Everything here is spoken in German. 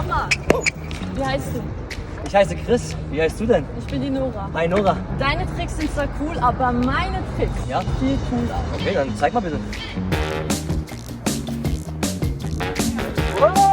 mal. Oh, Wie heißt du? ich heiße Chris. Wie heißt du denn? Ich bin die Nora. Hi Nora. Deine Tricks sind zwar cool, aber meine Tricks Ja? viel cooler. Okay, dann zeig mal bitte. Oh!